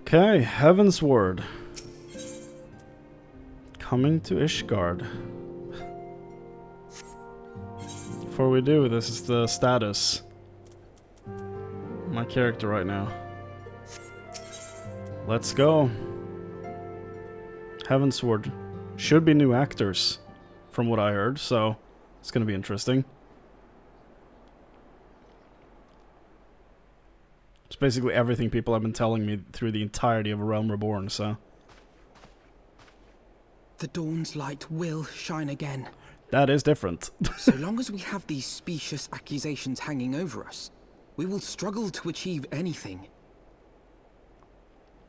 Okay, Heavensward. Coming to Ishgard. Before we do, this is the status. My character right now. Let's go. Heavensward. Should be new actors, from what I heard, so it's gonna be interesting. It's basically everything people have been telling me through the entirety of A Realm Reborn, so... The dawn's light will shine again. That is different. So long as we have these specious accusations hanging over us, we will struggle to achieve anything.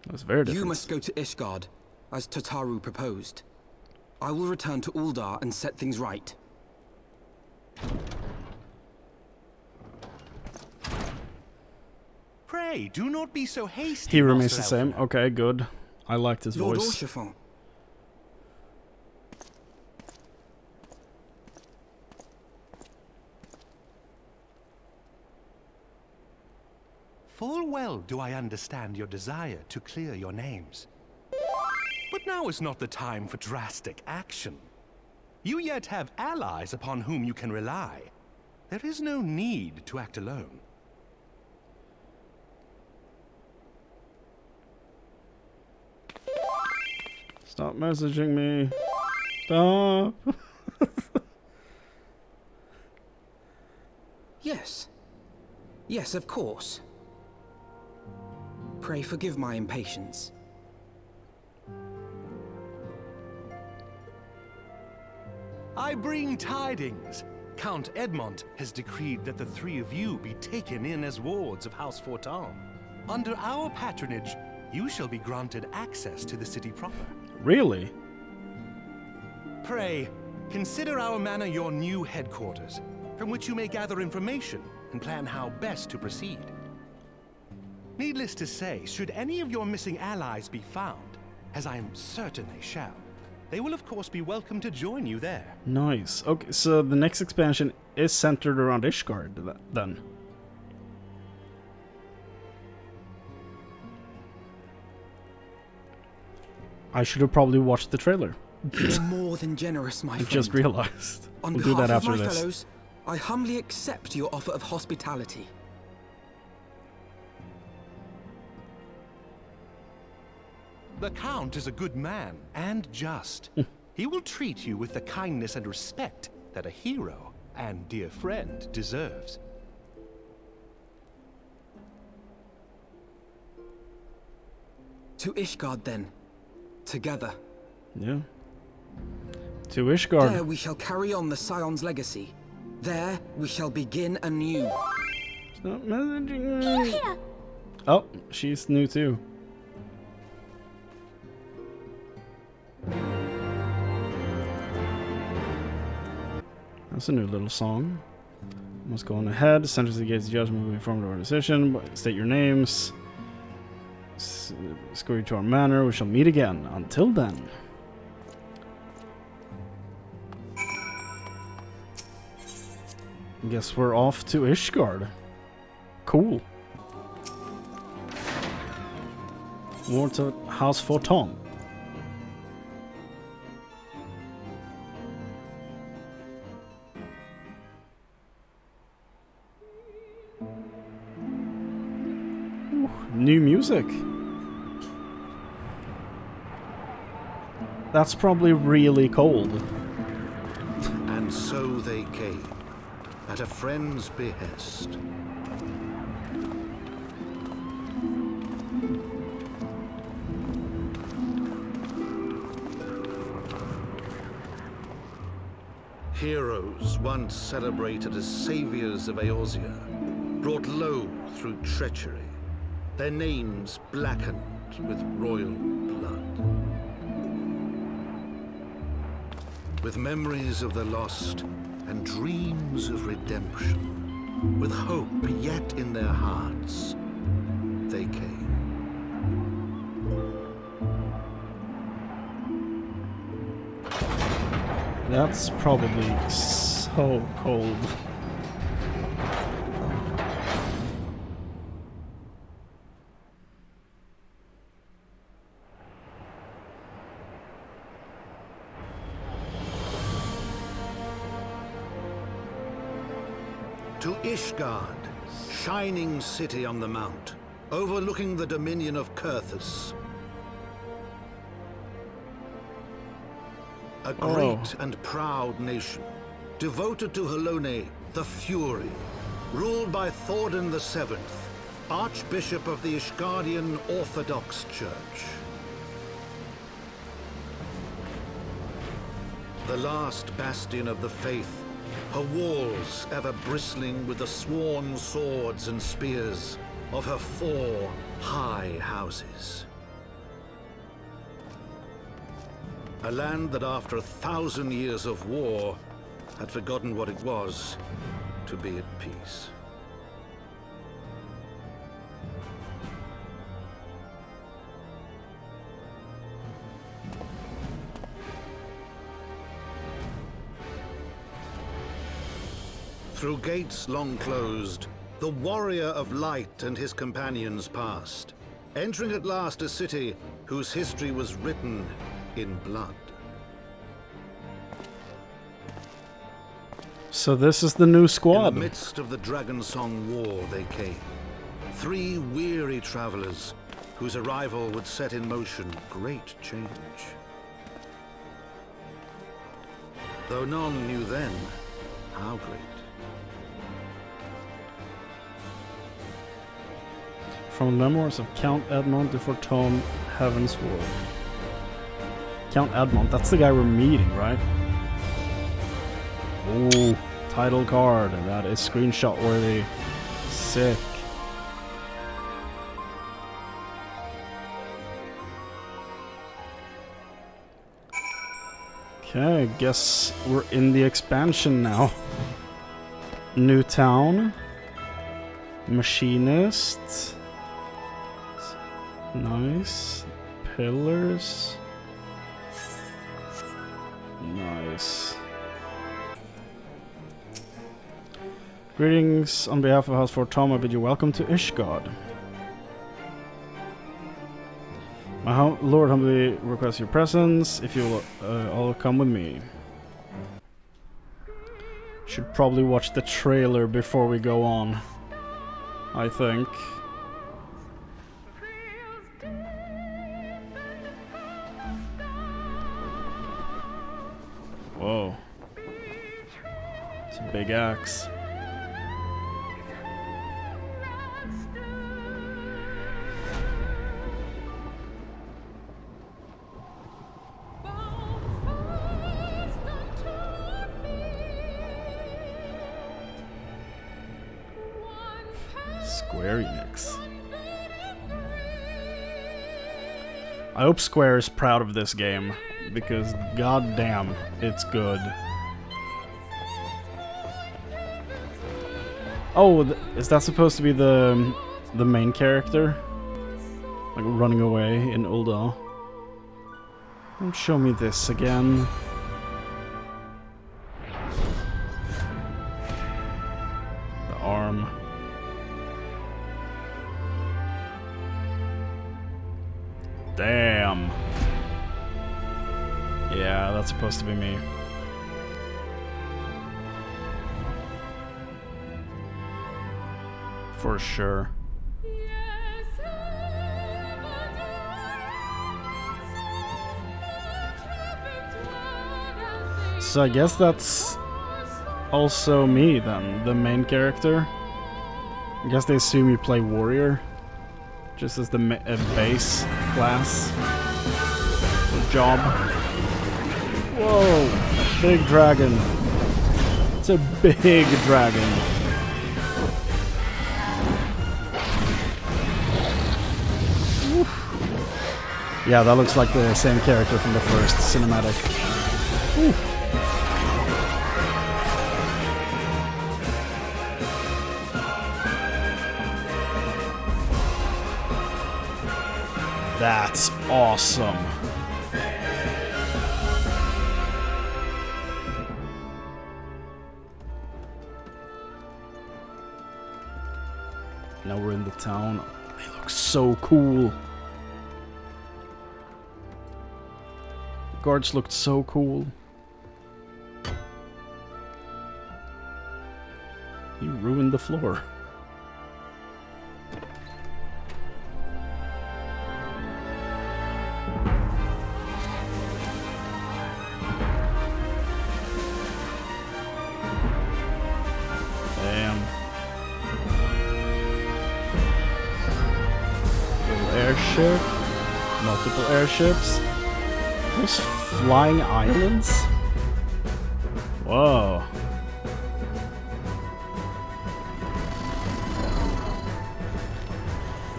That's very different. You must go to Ishgard, as Tataru proposed. I will return to Uldar and set things right. Pray, do not be so hasty. He remains the Master same. Alphinaud. Okay, good. I liked his Lord voice. Haurchefant. Full well do I understand your desire to clear your names. But now is not the time for drastic action. You yet have allies upon whom you can rely. There is no need to act alone. Stop messaging me. Stop. Yes. Yes, of course. Pray forgive my impatience. I bring tidings. Count Edmont has decreed that the three of you be taken in as wards of House Fortemps. Under our patronage, you shall be granted access to the city proper. Really? Pray, consider our manor your new headquarters, from which you may gather information and plan how best to proceed. Needless to say, should any of your missing allies be found, as I am certain they shall, they will of course be welcome to join you there. Nice. Okay, so the next expansion is centered around Ishgard then. I should have probably watched the trailer. You're more than generous, my I friend. just realized. On We'll do behalf that of after my this. fellows, I humbly accept your offer of hospitality. The Count is a good man and just. He will treat you with the kindness and respect that a hero and dear friend deserves. To Ishgard then. Together. Yeah. To Ishgard. There we shall carry on the Scion's legacy. There we shall begin anew. Stop messaging me. Oh, she's new too. That's a new little song. Must go on ahead. Sentence the gates of judgment will be informed of our decision. State your names. Escort you to our manor. We shall meet again. Until then. Guess we're off to Ishgard. Cool. More to House Fortemps. Ooh, new music. That's probably really cold. And so they came, at a friend's behest. Heroes once celebrated as saviors of Eorzea, brought low through treachery, their names blackened with royal blood. With memories of the lost and dreams of redemption, with hope yet in their hearts, they came. That's probably so cold. Ishgard, shining city on the mount, overlooking the dominion of Kurthus. A great and proud nation, devoted to Halone, the Fury, ruled by Thordan VII, Archbishop of the Ishgardian Orthodox Church. The last bastion of the faith, her walls ever bristling with the sworn swords and spears of her 4 high houses. A land that after 1,000 years of war had forgotten what it was to be at peace. Through gates long closed, the warrior of light and his companions passed, entering at last a city whose history was written in blood. So this is the new squad. In the midst of the Dragon Song War they came. 3 weary travelers whose arrival would set in motion great change. Though none knew then how great. From the memoirs of Count Edmont de Fortemps, Heavensward. Count Edmont, that's the guy we're meeting, right? Oh, title card. That is screenshot worthy. Sick. Okay, I guess we're in the expansion now. New town. Machinist. Nice. Pillars. Nice. Greetings on behalf of House Fortemps. I bid you welcome to Ishgard. My lord humbly requests your presence. If you will all come with me. Should probably watch the trailer before we go on, I think. Whoa. It's a big axe. Square Enix. I hope Square is proud of this game, because goddamn, it's good. Oh, is that supposed to be the main character? Like running away in Ul'dah? Don't show me this again. The arm. Damn. Yeah, that's supposed to be me. For sure. So I guess that's also me then, the main character. I guess they assume you play warrior, just as the base class or job. Whoa, big dragon. It's a big dragon. Yeah, that looks like the same character from the first cinematic. Ooh. That's awesome. Now we're in the town. They look so cool. The guards looked so cool. You ruined in the floor. Damn. Little airship. Multiple airships. Those flying islands? Whoa.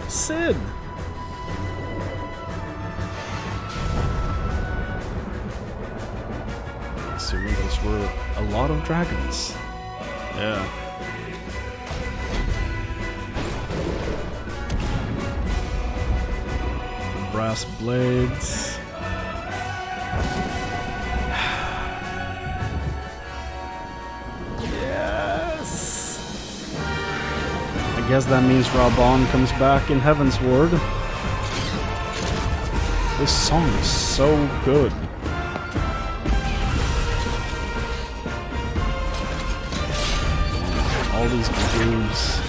Sid! Assuming those were a lot of dragons. Yeah. Brass blades. Yes! I guess that means Raban comes back in Heavensward. This song is so good. All these grooves.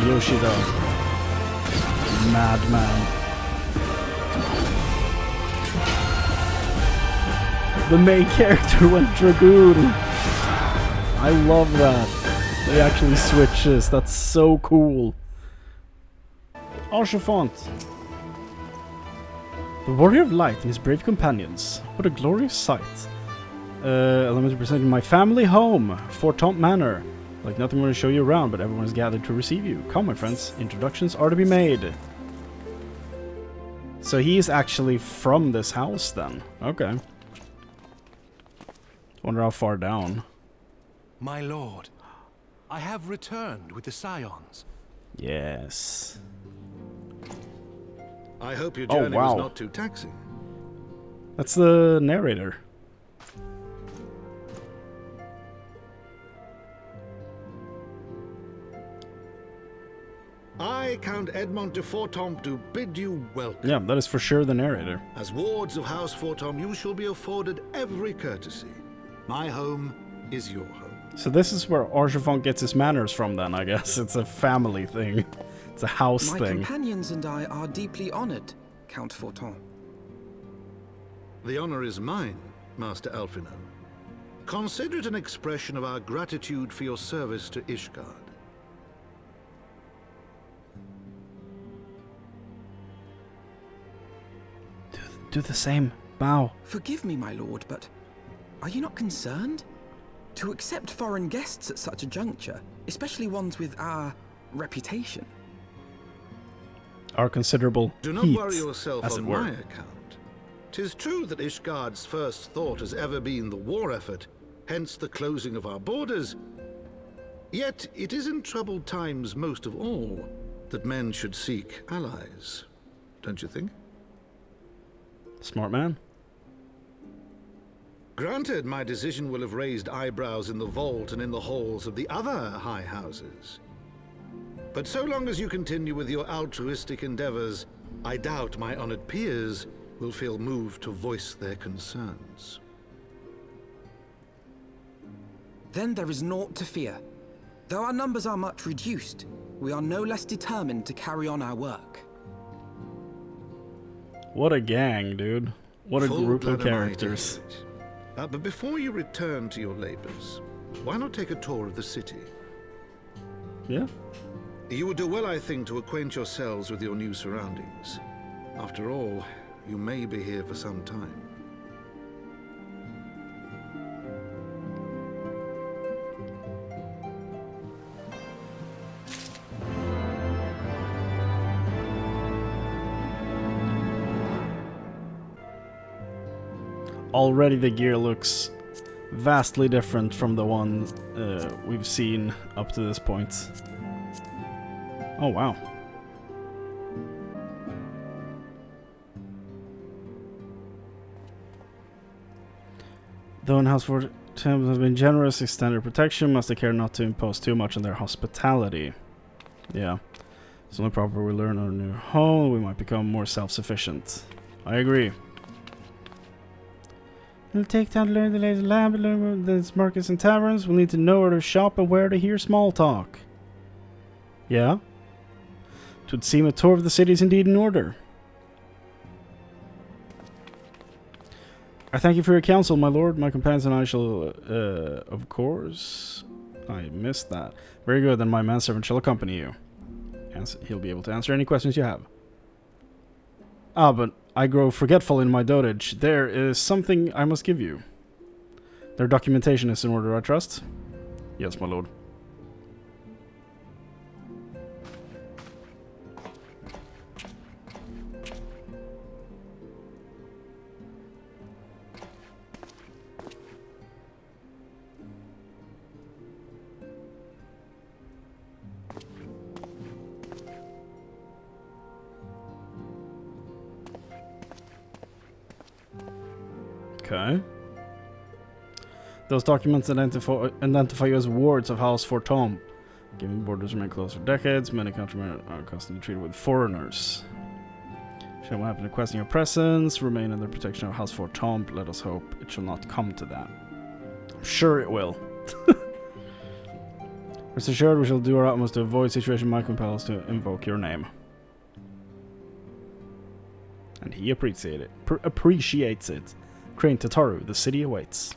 Yoshida. Madman. The main character went Dragoon. I love that. They actually switches. That's so cool. Haurchefant. The Warrior of Light and his brave companions. What a glorious sight. Allow me to present you my family home, Fortemps Manor. Like nothing I'm going to show you around, but everyone is gathered to receive you. Come, my friends. Introductions are to be made. So he is actually from this house, then. Okay. Wonder how far down. My lord, I have returned with the Scions. Yes. I hope your journey was not too taxing. That's the narrator. I, Count Edmont de Fortemps, do bid you welcome. Yeah, that is for sure the narrator. As wards of House Fortemps, you shall be afforded every courtesy. My home is your home. So this is where Haurchefant gets his manners from then, I guess. It's a family thing. It's a house thing. My companions and I are deeply honored, Count Fortemps. The honor is mine, Master Alphinaud. Consider it an expression of our gratitude for your service to Ishgard. Do the same. Bow. Forgive me, my lord, but are you not concerned? To accept foreign guests at such a juncture, especially ones with our reputation. Our considerable Do not heat, worry yourself as on it were. my account. 'Tis true that Ishgard's first thought has ever been the war effort, hence the closing of our borders. Yet it is in troubled times most of all that men should seek allies, don't you think? Smart man. Granted, my decision will have raised eyebrows in the vault and in the halls of the other high houses. But so long as you continue with your altruistic endeavors, I doubt my honored peers will feel moved to voice their concerns. Then there is naught to fear. Though our numbers are much reduced, we are no less determined to carry on our work. What a gang, dude. What a group of Full-blood am I, characters. David. But before you return to your labors, why not take a tour of the city? Yeah. You would do well, I think, to acquaint yourselves with your new surroundings. After all, you may be here for some time. Already the gear looks vastly different from the one we've seen up to this point. Oh, wow. Though in House Fortemps has been generous, extended protection, must take care not to impose too much on their hospitality. Yeah. It's only proper we learn our new home, we might become more self-sufficient. I agree. It'll take time to learn the latest lab, learn the markets and taverns. We'll need to know where to shop and where to hear small talk. Yeah? It would seem a tour of the city is indeed in order. I thank you for your counsel, my lord. My companions and I shall, of course... I missed that. Very good, then my manservant shall accompany you. And he'll be able to answer any questions you have. Ah, but I grow forgetful in my dotage. There is something I must give you. Their documentation is in order, I trust? Yes, my lord. Okay. Those documents identify you as wards of House Fortemps. Given borders remain closed for decades, many countrymen are constantly treated with foreigners. Should what happen to question your presence, remain under protection of House Fortemps. Let us hope it shall not come to that. I'm sure it will. Rest assured, we shall do our utmost to avoid situation might compel us to invoke your name. And he appreciates it. Chrane, Tataru, the city awaits.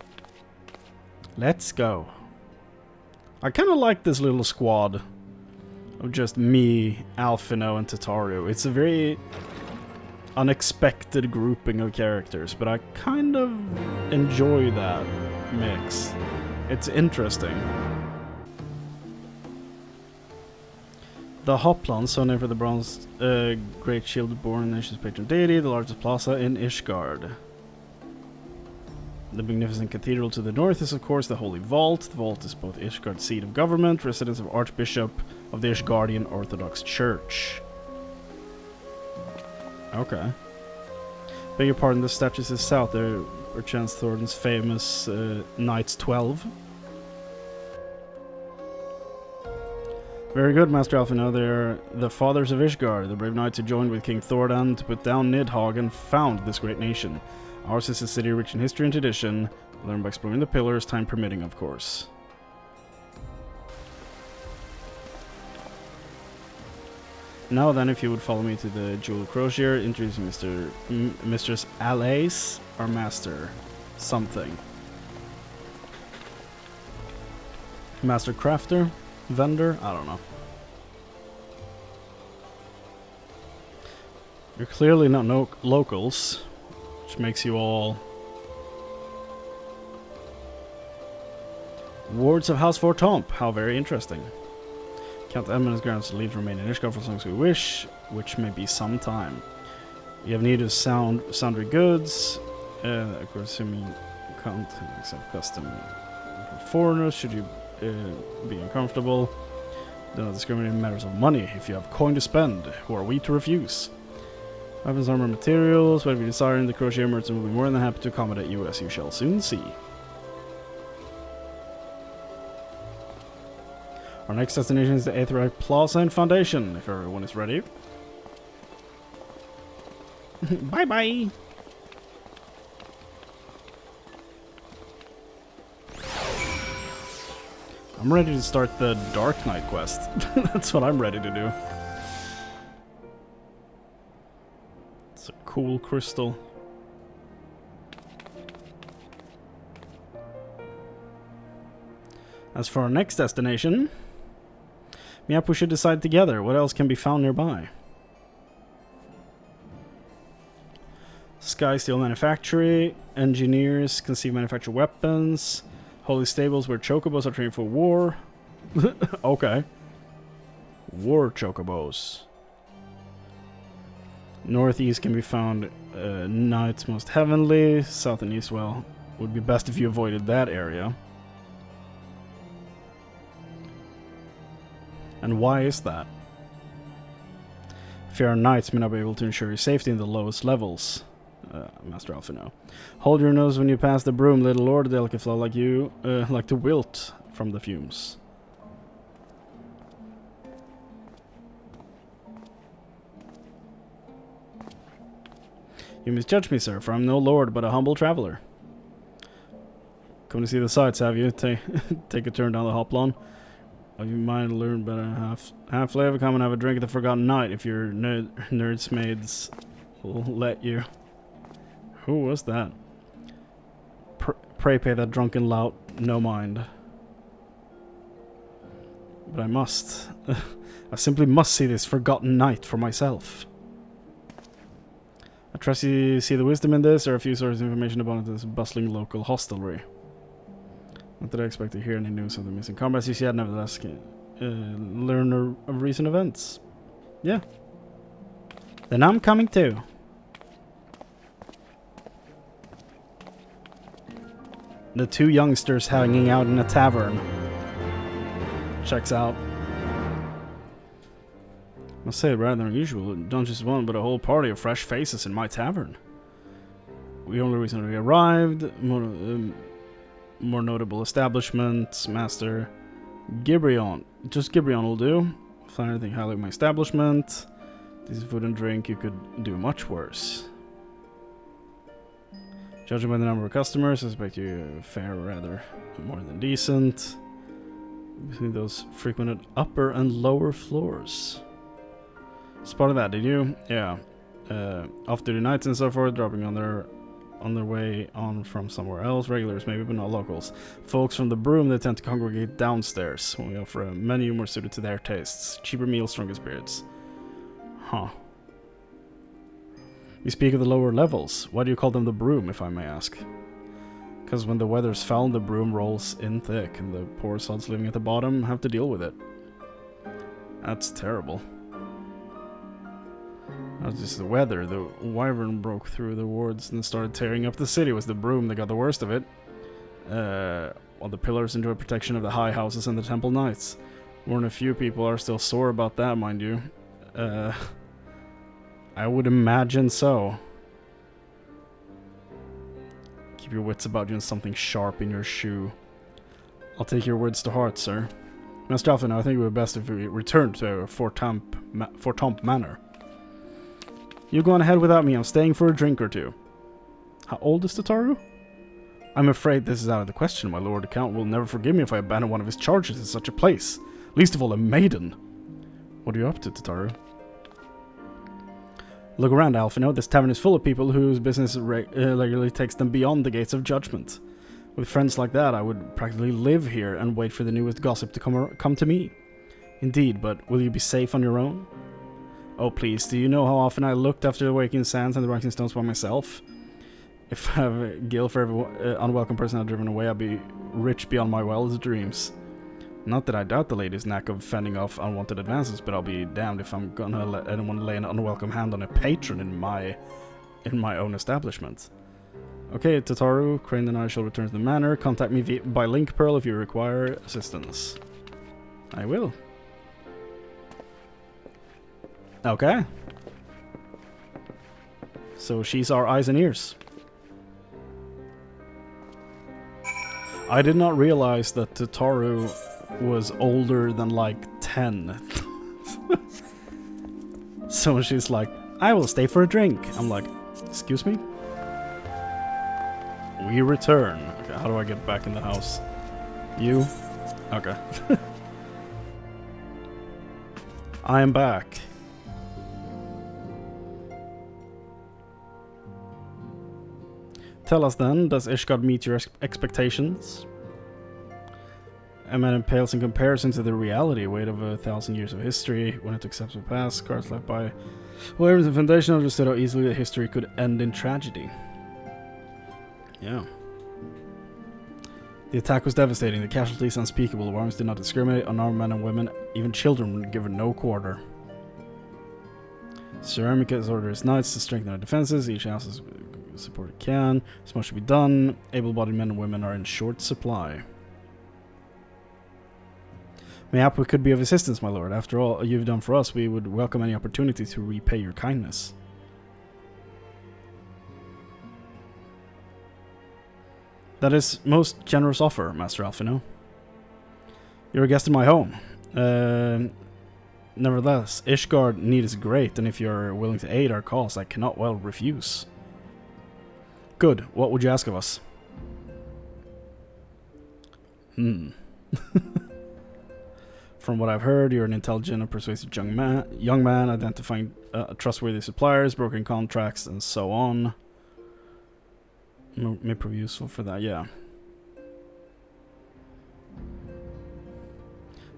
Let's go. I kind of like this little squad of just me, Alphinaud, and Tataru. It's a very unexpected grouping of characters, but I kind of enjoy that mix. It's interesting. The Hoplon, so named for the bronze great shield-borne nation's patron deity, the largest plaza in Ishgard. The magnificent cathedral to the north is, of course, the Holy Vault. The Vault is both Ishgard's seat of government, residence of Archbishop of the Ishgardian Orthodox Church. Okay. Beg your pardon, the statues is south. There are Chance Thornton's famous Knights 12. Very good, Master Alphinaud. They're the fathers of Ishgard, the brave knights who joined with King Thordan to put down Nidhogg and found this great nation. Ours is a city rich in history and tradition. Learn by exploring the pillars, time permitting, of course. Now then, if you would follow me to the Jewel Crocier, introducing Mistress Alice, our master. Something. Master Crafter? Vendor? I don't know. You're clearly not locals. Which makes you all wards of House Fortemps. How very interesting. Count Edmund has granted us leave to remain in Ishgard for as long as we wish, which may be some time. You have need of sundry goods. Of course, assuming you can't accept custom for foreigners, should you be uncomfortable. Do not discriminate in matters of money. If you have coin to spend, who are we to refuse? Weapons, armor, materials, whatever you desire in the crochet merchant will be more than happy to accommodate you, as you shall soon see. Our next destination is the Aetheryte Plaza and Foundation, if everyone is ready. Bye-bye! I'm ready to start the Dark Knight quest. That's what I'm ready to do. It's a cool crystal. As for our next destination, yep, we should decide together what else can be found nearby. Sky Steel Manufactory, engineers conceive manufacture weapons, holy stables where chocobos are trained for war. Okay. War chocobos. Northeast can be found Knights Most Heavenly. South and east, well, would be best if you avoided that area. And why is that? Fair Knights may not be able to ensure your safety in the lowest levels. Master Alphinaud. Hold your nose when you pass the broom, little lord. Delicate flow like you, like to wilt from the fumes. You misjudge me, sir, for I'm no lord, but a humble traveler. Come to see the sights, have you? Take a turn down the hoplon. Oh, you might learn better halfway. Come and have a drink at the Forgotten Night if your nerds maids will let you. Who was that? Pray pay that drunken lout no mind. But I must. I simply must see this Forgotten Night for myself. I trust you see the wisdom in this, or a few sources of information about this bustling local hostelry. Not that I expect to hear any news of the missing comrades you see, I'd nevertheless learn of recent events. Yeah. Then I'm coming too. The two youngsters hanging out in a tavern. Checks out. Must say, rather unusual. Not just one, but a whole party of fresh faces in my tavern. We only recently arrived. More notable establishments. Master Gibrion. Just Gibrion will do. Find anything highly in my establishment. This is food and drink. You could do much worse. Judging by the number of customers, I suspect you fare rather more than decent. Between those frequented upper and lower floors. Spotted that, did you? Yeah. Off-duty nights and so forth, dropping on their way on from somewhere else. Regulars maybe, but not locals. Folks from the Broom, they tend to congregate downstairs when we offer a menu more suited to their tastes. Cheaper meals, stronger spirits. Huh. You speak of the lower levels. Why do you call them the Broom, if I may ask? Because when the weather's foul, the Broom rolls in thick, and the poor sods living at the bottom have to deal with it. That's terrible. That's just the weather. The wyvern broke through the wards and started tearing up the city. It was the Broom that got the worst of it. While the pillars enjoy protection of the high houses and the temple knights. More than a few people are still sore about that, mind you. I would imagine so. Keep your wits about you and something sharp in your shoe. I'll take your words to heart, sir. Master Alphinaud, I think it would be best if we return to Fortemps Manor. You go on ahead without me. I'm staying for a drink or two. How old is Tataru? I'm afraid this is out of the question. My lord the count will never forgive me if I abandon one of his charges in such a place. Least of all a maiden. What are you up to, Tataru? Look around, Alphinaud. This tavern is full of people whose business regularly takes them beyond the gates of judgment. With friends like that, I would practically live here and wait for the newest gossip to come to me. Indeed, but will you be safe on your own? Oh, please, do you know how often I looked after the waking sands and the rising stones by myself? If I have a guilt for every unwelcome person I've driven away, I'll be rich beyond my wildest dreams. Not that I doubt the lady's knack of fending off unwanted advances, but I'll be damned if I'm gonna let anyone lay an unwelcome hand on a patron in my own establishment. Okay, Tataru, Chrane and I shall return to the manor. Contact me by link pearl if you require assistance. I will. Okay. So she's our eyes and ears. I did not realize that Tataru was older than like 10. So she's like, I will stay for a drink. I'm like, excuse me? We return. Okay, how do I get back in the house? You? Okay. I am back. Tell us then, does Ishgard meet your expectations? Emmanellain pales in comparison to the reality weight of 1,000 years of history. When it accepts the past, scars left by whoever the foundation understood how easily the history could end in tragedy. Yeah. The attack was devastating, the casualties unspeakable. The Worms did not discriminate, unarmed men and women, even children were given no quarter. Sir Ermica has ordered his knights to strengthen our defenses. Each house has support it can. So much should be done. Able-bodied men and women are in short supply. Mayhap we could be of assistance, my lord. After all you've done for us, we would welcome any opportunity to repay your kindness. That is most generous offer, Master Alphinaud. You're a guest in my home. Nevertheless, Ishgard need is great, and if you're willing to aid our cause, I cannot well refuse. Good. What would you ask of us? From what I've heard, you're an intelligent and persuasive young man identifying trustworthy suppliers, brokering contracts, and so on. May prove useful for that, yeah.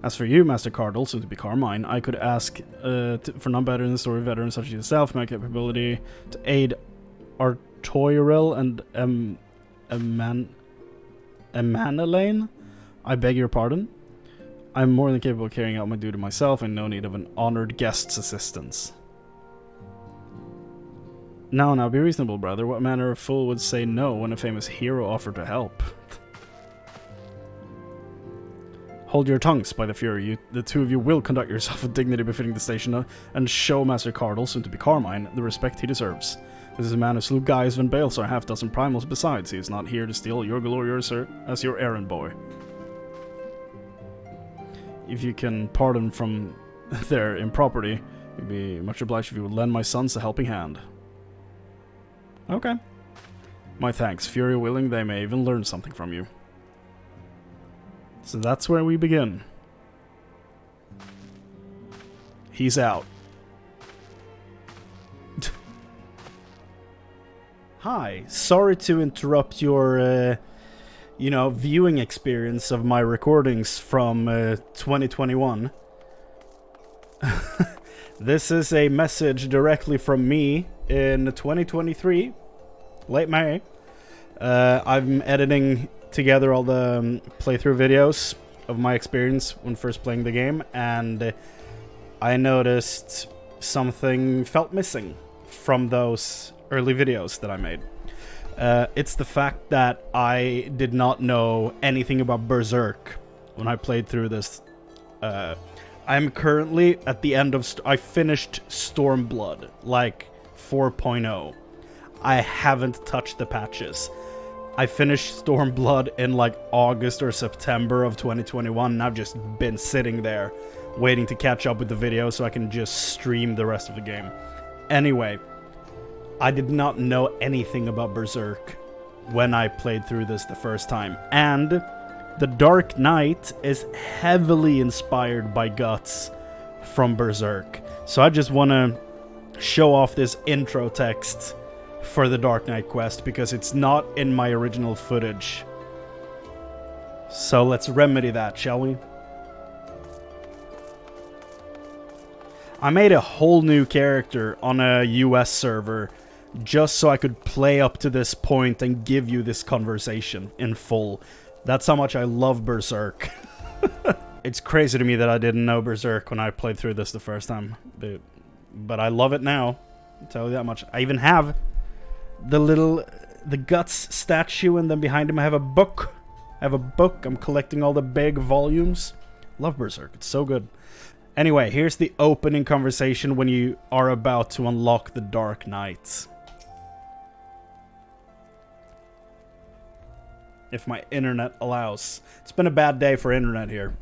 As for you, Master Cardle, soon to be Carmine, I could ask for none better than the story veteran such as yourself, my capability to aid Artoirel and Emmanellain. I beg your pardon. I'm more than capable of carrying out my duty myself and no need of an honored guest's assistance. Now, be reasonable, brother. What manner of fool would say no when a famous hero offered to help? Hold your tongues, by the Fury. The two of you will conduct yourself with dignity befitting the station and show Master Cardle, soon to be Carmine, the respect he deserves. This is a man who slew Gaius Van Bales or a half-dozen primals besides. He is not here to steal your glory, sir, as your errand boy. If you can pardon from their impropriety, we'd be much obliged if you would lend my sons a helping hand. Okay. My thanks. Fury willing, they may even learn something from you. So that's where we begin. He's out. Hi. Sorry to interrupt your, viewing experience of my recordings from 2021. This is a message directly from me in 2023, late May. I'm editing together all the playthrough videos of my experience when first playing the game, and I noticed something felt missing from those early videos that I made. It's the fact that I did not know anything about Berserk when I played through this. I'm currently at the end of... I finished Stormblood, like 4.0. I haven't touched the patches. I finished Stormblood in like August or September of 2021, and I've just been sitting there waiting to catch up with the video so I can just stream the rest of the game. Anyway, I did not know anything about Berserk when I played through this the first time, and the Dark Knight is heavily inspired by Guts from Berserk. So I just want to show off this intro text for the Dark Knight quest because it's not in my original footage. So let's remedy that, shall we? I made a whole new character on a US server just so I could play up to this point and give you this conversation in full. That's how much I love Berserk. It's crazy to me that I didn't know Berserk when I played through this the first time. But I love it now. I'll tell you that much. I even have the Guts statue, and then behind him I have a book. I'm collecting all the big volumes. Love Berserk. It's so good. Anyway, here's the opening conversation when you are about to unlock the Dark Knight. If my internet allows. It's been a bad day for internet here.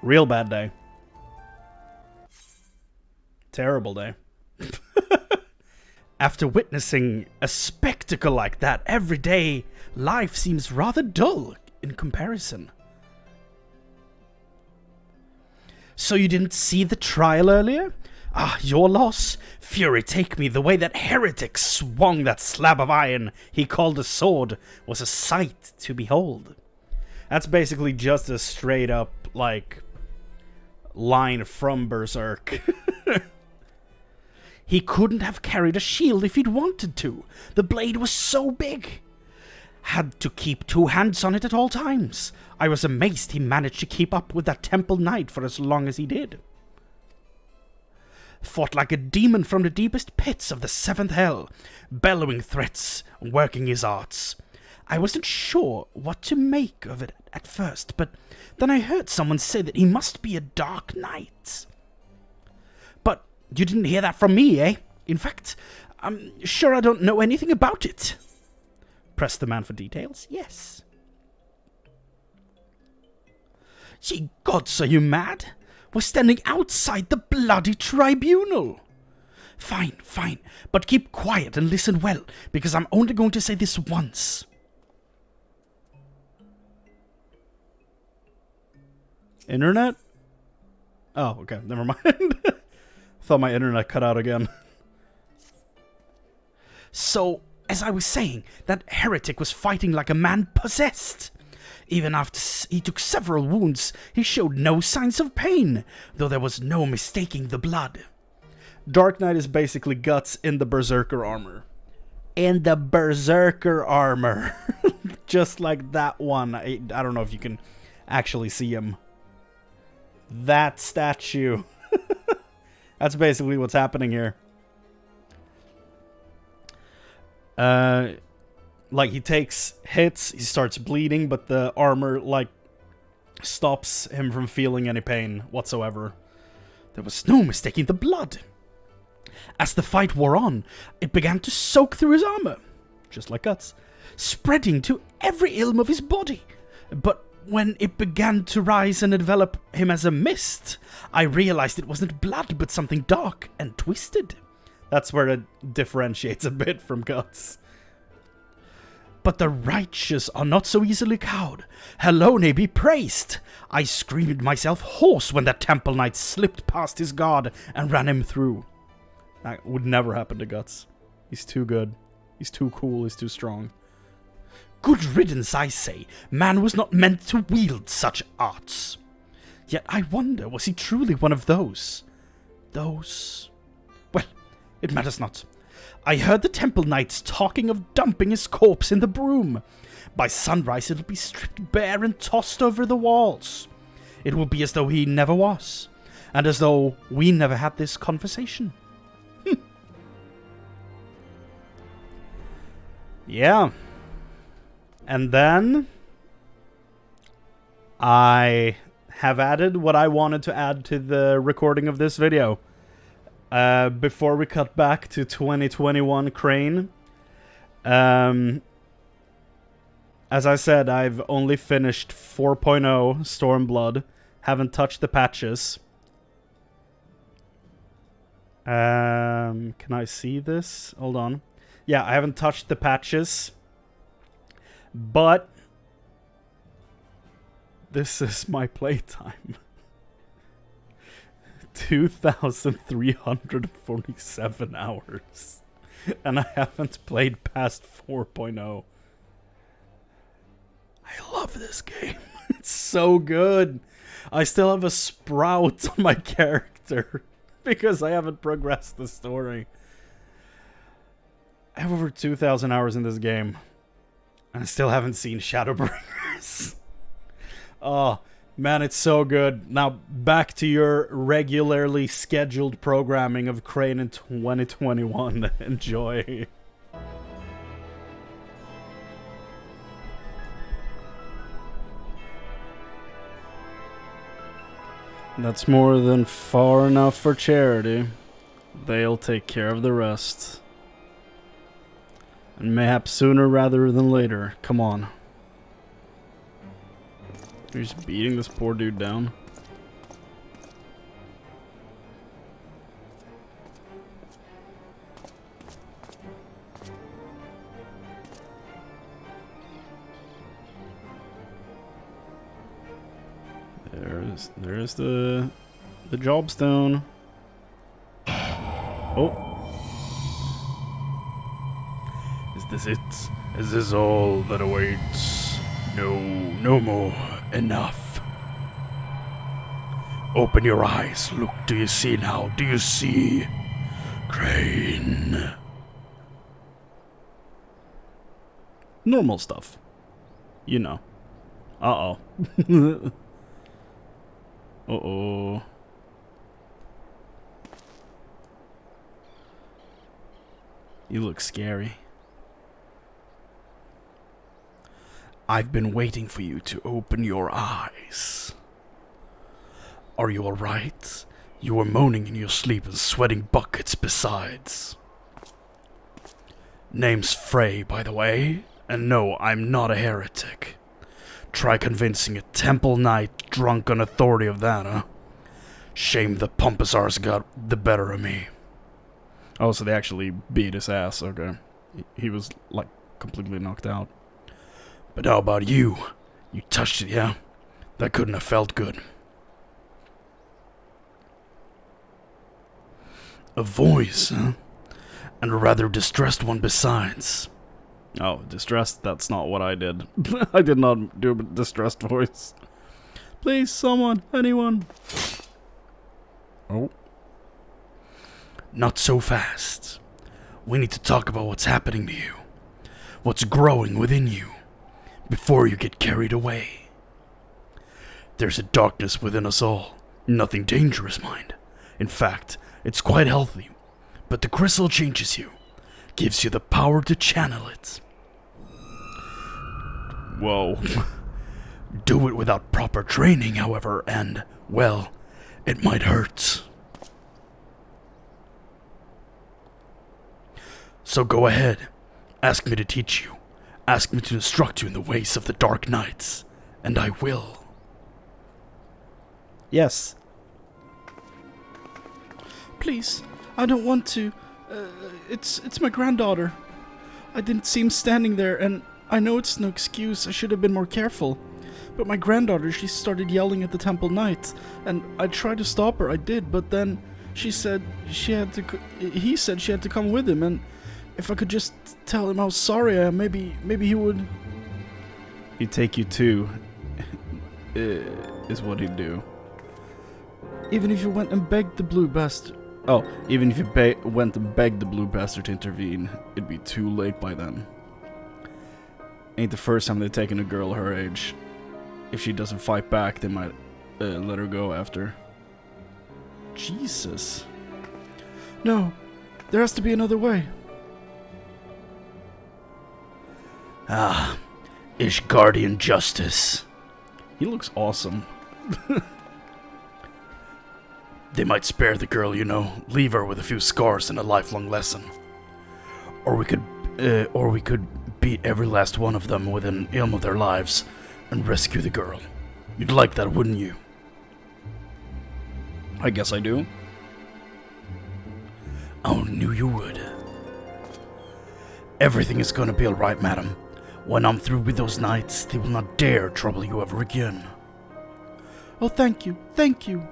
Real bad day. Terrible day. After witnessing a spectacle like that every day, life seems rather dull in comparison. So you didn't see the trial earlier? Ah, your loss. Fury take me, the way that heretic swung that slab of iron he called a sword was a sight to behold. That's basically just a straight up, like, line from Berserk. He couldn't have carried a shield if he'd wanted to. The blade was so big. Had to keep two hands on it at all times. I was amazed he managed to keep up with that temple knight for as long as he did. Fought like a demon from the deepest pits of the seventh hell, bellowing threats, working his arts. I wasn't sure what to make of it at first, but then I heard someone say that he must be a dark knight. But you didn't hear that from me, eh? In fact, I'm sure I don't know anything about it. Pressed the man for details. Yes. Ye gods, are you mad? We're standing outside the bloody tribunal. Fine, but keep quiet and listen well, because I'm only going to say this once. Internet? Oh, okay, never mind. Thought my internet cut out again. So, as I was saying, that heretic was fighting like a man possessed. Even after he took several wounds, he showed no signs of pain, though there was no mistaking the blood. Dark Knight is basically Guts in the Berserker armor. In the Berserker armor. Just like that one. I don't know if you can actually see him. That statue. That's basically what's happening here. Like, he takes hits, he starts bleeding, but the armor, like, stops him from feeling any pain whatsoever. There was no mistaking the blood. As the fight wore on, it began to soak through his armor, just like Guts, spreading to every ilm of his body. But when it began to rise and envelop him as a mist, I realized it wasn't blood, but something dark and twisted. That's where it differentiates a bit from Guts. But the righteous are not so easily cowed. Hellone be praised! I screamed myself hoarse when that temple knight slipped past his guard and ran him through. That would never happen to Guts. He's too good. He's too cool. He's too strong. Good riddance, I say. Man was not meant to wield such arts. Yet I wonder, was he truly one of those? Those... Well, it matters not. I heard the temple knights talking of dumping his corpse in the broom. By sunrise it'll be stripped bare and tossed over the walls. It will be as though he never was, and as though we never had this conversation. Yeah. And then I have added what I wanted to add to the recording of this video. Before we cut back to 2021 Chrane, as I said, I've only finished 4.0 Stormblood, haven't touched the patches. Can I see this? Hold on. Yeah, I haven't touched the patches, but this is my playtime. 2,347 hours. And I haven't played past 4.0. I love this game. It's so good. I still have a sprout on my character because I haven't progressed the story. I have over 2,000 hours in this game. And I still haven't seen Shadowbringers. Oh, man, it's so good. Now, back to your regularly scheduled programming of Chrane in 2021. Enjoy. That's more than far enough for charity. They'll take care of the rest. And mayhap sooner rather than later. Come on. You're just beating this poor dude down. There's the jobstone. Oh. Is this it? Is this all that awaits? No, no more. Enough. Open your eyes. Look, do you see now? Do you see? Chrane. Normal stuff. You know. Uh-oh. Uh-oh. You look scary. I've been waiting for you to open your eyes. Are you alright? You were moaning in your sleep and sweating buckets besides. Name's Frey, by the way, and no, I'm not a heretic. Try convincing a temple knight drunk on authority of that, huh? Shame the Pompasaurs got the better of me. Oh, so they actually beat his ass, okay. He was, like, completely knocked out. But how about you? You touched it, yeah? That couldn't have felt good. A voice, huh? And a rather distressed one besides. Oh, distressed? That's not what I did. I did not do a distressed voice. Please, someone, anyone. Oh. Not so fast. We need to talk about what's happening to you. What's growing within you. Before you get carried away. There's a darkness within us all. Nothing dangerous, mind. In fact, it's quite healthy. But the crystal changes you. Gives you the power to channel it. Whoa. Do it without proper training, however, and, well, it might hurt. So go ahead. Ask me to teach you. Ask me to instruct you in the ways of the Dark Knights. And I will. Yes. Please, I don't want to. It's my granddaughter. I didn't see him standing there, and I know it's no excuse. I should have been more careful. But my granddaughter, she started yelling at the temple knight, and I tried to stop her. I did, but then she said she had to. He said she had to come with him, and if I could just tell him how sorry I am, maybe he would. He'd take you too. Is what he'd do. Even if you went and begged the blue bastard. Oh, even if you went and begged the blue bastard to intervene, it'd be too late by then. Ain't the first time they've taken a girl her age. If she doesn't fight back, they might let her go after. Jesus. No, there has to be another way. Ah, Ishgardian justice. He looks awesome. They might spare the girl, you know, leave her with a few scars and a lifelong lesson. Or we could beat every last one of them within ilm of their lives and rescue the girl. You'd like that, wouldn't you? I guess I do. Oh, knew you would. Everything is gonna be alright, madam. When I'm through with those knights, they will not dare trouble you ever again. Oh, thank you, thank you.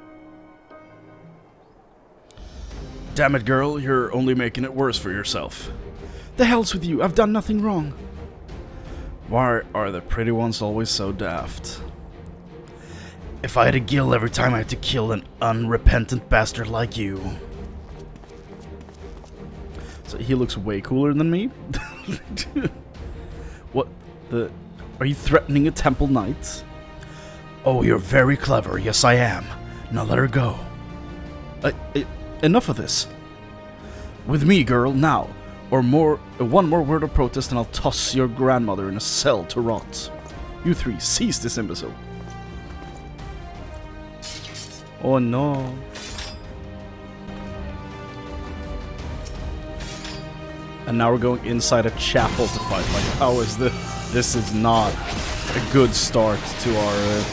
Damn it, girl, you're only making it worse for yourself. The hell's with you, I've done nothing wrong. Why are the pretty ones always so daft? If I had a gill every time I had to kill an unrepentant bastard like you. So he looks way cooler than me? What the... Are you threatening a temple knight? Oh, you're very clever, yes I am. Now let her go. Enough of this. With me, girl, now. Or one more word of protest and I'll toss your grandmother in a cell to rot. You three, seize this imbecile. Oh no. And now we're going inside a chapel to fight. Like, how is this? This is not a good start to our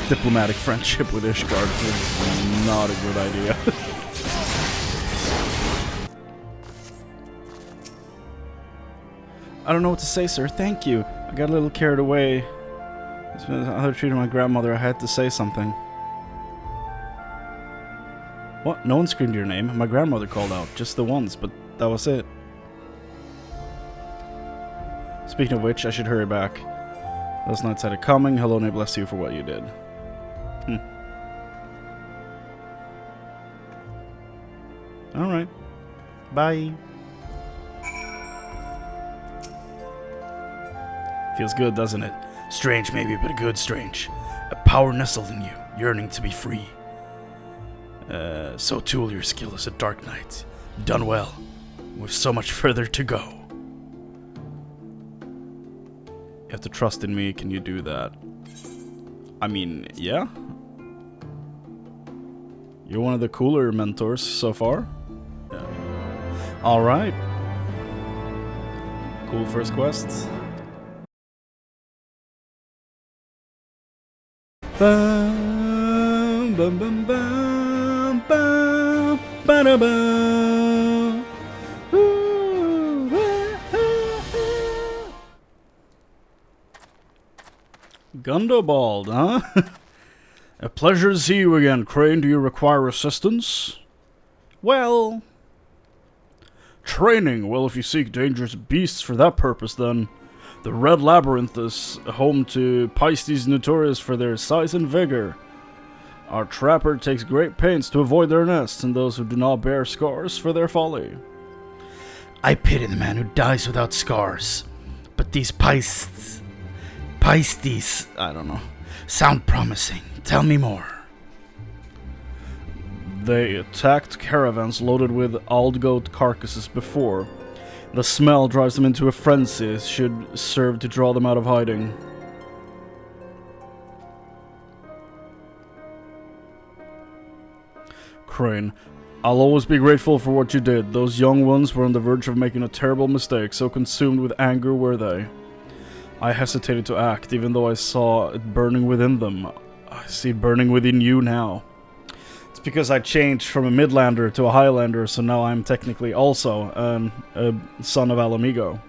diplomatic friendship with Ishgard. This is not a good idea. I don't know what to say, sir. Thank you. I got a little carried away. It's been how I treated my grandmother. I had to say something. What? No one screamed your name. My grandmother called out. Just the once, but that was it. Speaking of which, I should hurry back. Those knights had it coming. Hello, and I bless you for what you did. Alright. Bye. Feels good, doesn't it? Strange maybe, but a good strange. A power nestled in you, yearning to be free. So too will your skill as a Dark Knight. You've done well. We've so much further to go. You have to trust in me. Can you do that? I mean, yeah. You're one of the cooler mentors so far. Yeah. Alright. Cool first quest. Bum, bum, bum, bum, bum, ba-da-bum. Gundobald, huh? A pleasure to see you again, Chrane. Do you require assistance? Well... Training. Well, if you seek dangerous beasts for that purpose, then... The Red Labyrinth is home to Pisces notorious for their size and vigor. Our trapper takes great pains to avoid their nests and those who do not bear scars for their folly. I pity the man who dies without scars. But these Pisces, I don't know, sound promising. Tell me more. They attacked caravans loaded with Aldgoat carcasses before. The smell drives them into a frenzy, should serve to draw them out of hiding. Chrane, I'll always be grateful for what you did. Those young ones were on the verge of making a terrible mistake, so consumed with anger were they. I hesitated to act, even though I saw it burning within them. I see it burning within you now. It's because I changed from a Midlander to a Highlander, so now I'm technically also a son of Alamigo.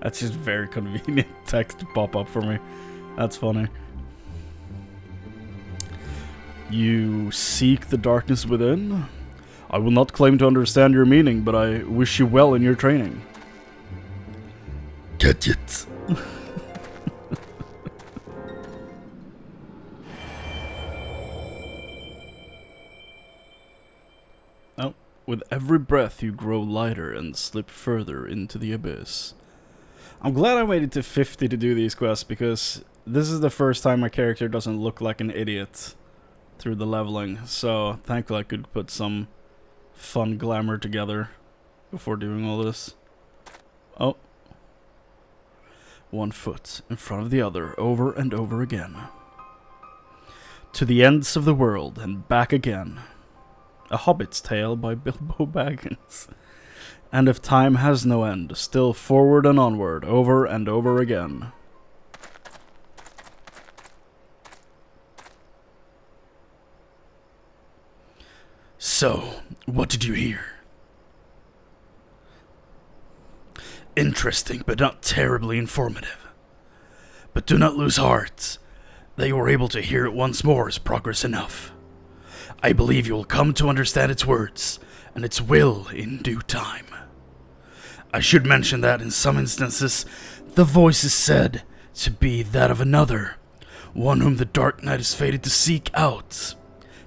That's just very convenient text to pop up for me. That's funny. You seek the darkness within? I will not claim to understand your meaning, but I wish you well in your training. Get it. Oh, with every breath you grow lighter and slip further into the abyss. I'm glad I waited to 50 to do these quests, because this is the first time my character doesn't look like an idiot through the leveling, so thankfully I could put some fun glamour together before doing all this. Oh. One foot in front of the other, over and over again. To the ends of the world and back again. A Hobbit's Tale by Bilbo Baggins. And if time has no end, still forward and onward, over and over again. So, what did you hear? Interesting, but not terribly informative. But do not lose heart. That you were able to hear it once more is progress enough. I believe you will come to understand its words, and its will in due time. I should mention that in some instances, the voice is said to be that of another, one whom the Dark Knight is fated to seek out.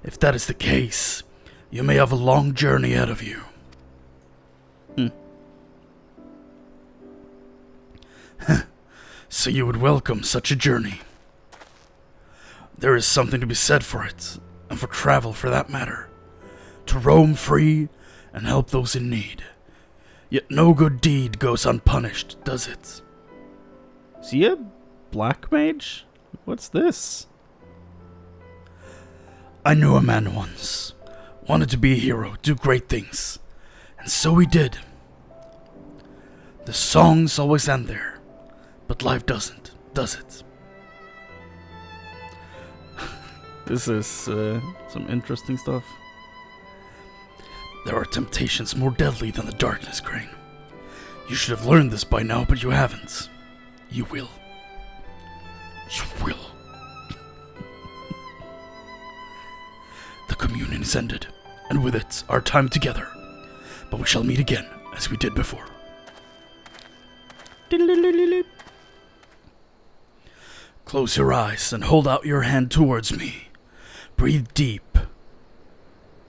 If that is the case, you may have a long journey ahead of you. So you would welcome such a journey. There is something to be said for it, and for travel for that matter. To roam free and help those in need. Yet no good deed goes unpunished, does it? Is he a black mage? What's this? I knew a man once. Wanted to be a hero, do great things. And so he did. The songs always end there. But life doesn't, does it? This is some interesting stuff. There are temptations more deadly than the darkness, Chrane. You should have learned this by now, but you haven't. You will. You will. The communion is ended, and with it, our time together. But we shall meet again, as we did before. Close your eyes and hold out your hand towards me. Breathe deep.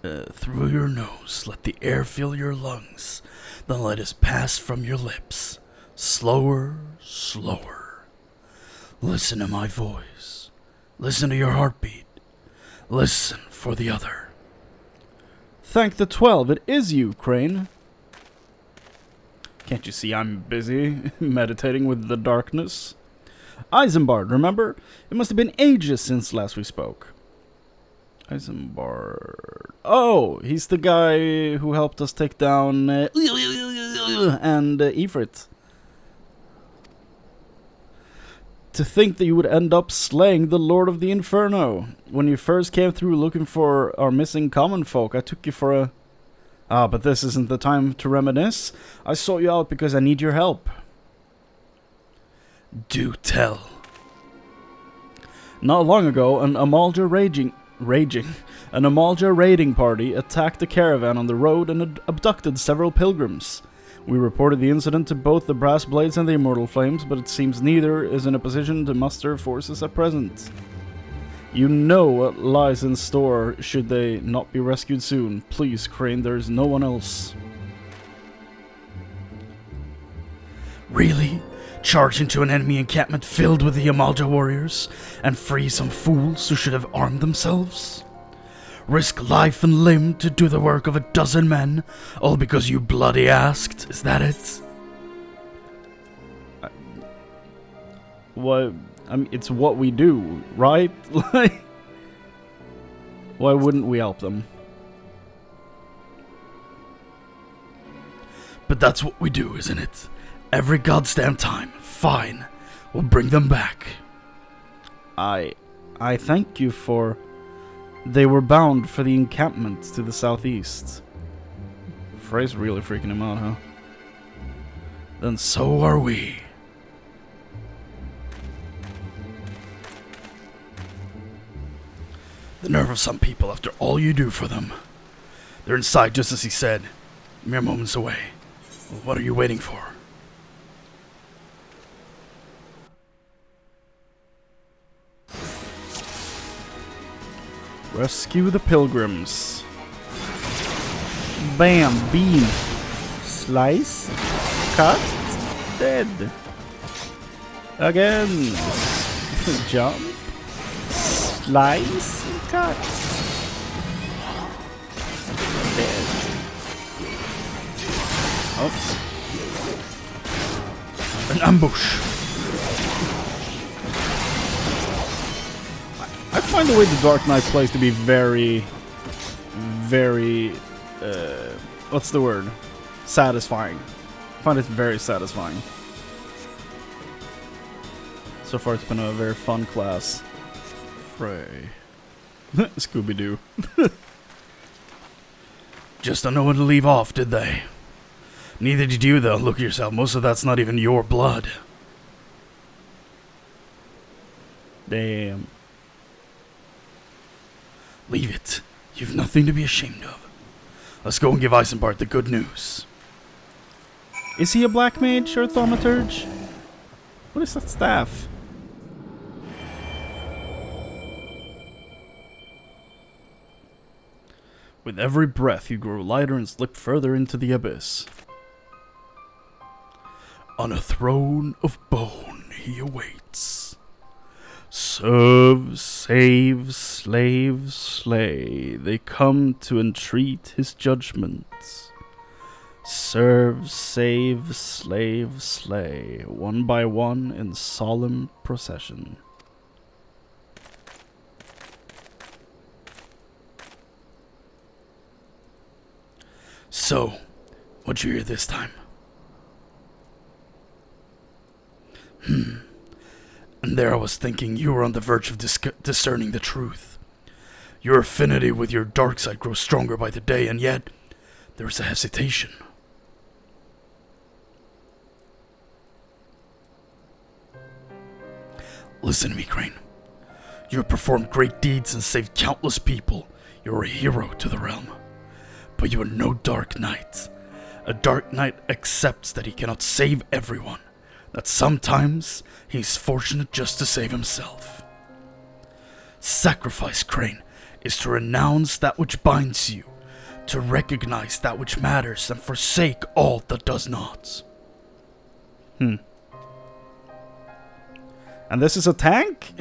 Through your nose, let the air fill your lungs. Then let it pass from your lips. Slower, slower. Listen to my voice. Listen to your heartbeat. Listen for the other. Thank the 12, it is you, Chrane. Can't you see I'm busy meditating with the darkness? Isambard, remember? It must have been ages since last we spoke. Isambard. Oh, he's the guy who helped us take down and Ifrit. To think that you would end up slaying the Lord of the Inferno. When you first came through looking for our missing common folk, I took you for a... Ah, but this isn't the time to reminisce. I sought you out because I need your help. Do tell. Not long ago, an Amalja raging... raging. An Amalja raiding party attacked a caravan on the road and abducted several pilgrims. We reported the incident to both the Brass Blades and the Immortal Flames, but it seems neither is in a position to muster forces at present. You know what lies in store should they not be rescued soon. Please, Chrane, there is no one else. Really? Charge into an enemy encampment filled with the Amalja warriors and free some fools who should have armed themselves? Risk life and limb to do the work of a dozen men, all because you bloody asked? Is that it? What? I mean, it's what we do, right? Like, why wouldn't we help them? But that's what we do, isn't it? Every goddamn time. Fine. We'll bring them back. I thank you for... They were bound for the encampment to the southeast. Frey's really freaking him out, huh? Then so are we. The nerve of some people after all you do for them. They're inside just as he said. Mere moments away. Well, what are you waiting for? Rescue the pilgrims. Bam, beam. Slice. Cut. Dead. Again. Jump. Slice. Cut. Dead. Oh. An ambush. I find the way the Dark Knight plays to be very, what's the word? Satisfying. I find it very satisfying. So far it's been a very fun class. Frey. Scooby-Doo. Just don't know when to leave off, did they? Neither did you, though. Look at yourself. Most of that's not even your blood. Damn. Leave it. You've nothing to be ashamed of. Let's go and give Eisenbart the good news. Is he a black mage or a thaumaturge? What is that staff? With every breath you grow lighter and slip further into the abyss. On a throne of bone he awaits. Serve, save, slave, slay. They come to entreat his judgments. Serve, save, slave, slay. One by one in solemn procession. So, what'd you hear this time? And there I was thinking you were on the verge of discerning the truth. Your affinity with your dark side grows stronger by the day, and yet there is a hesitation. Listen to me, Chrane. You have performed great deeds and saved countless people. You're a hero to the realm. But you are no Dark Knight. A Dark Knight accepts that he cannot save everyone. That sometimes he's fortunate just to save himself. Sacrifice, Chrane, is to renounce that which binds you, to recognize that which matters, and forsake all that does not. And this is a tank?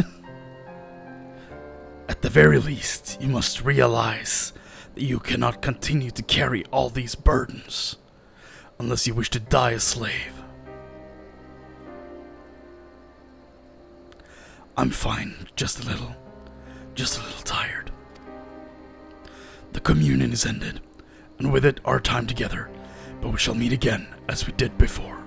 At the very least, you must realize that you cannot continue to carry all these burdens, unless you wish to die a slave. I'm fine, just a little tired. The communion is ended, and with it our time together, but we shall meet again as we did before.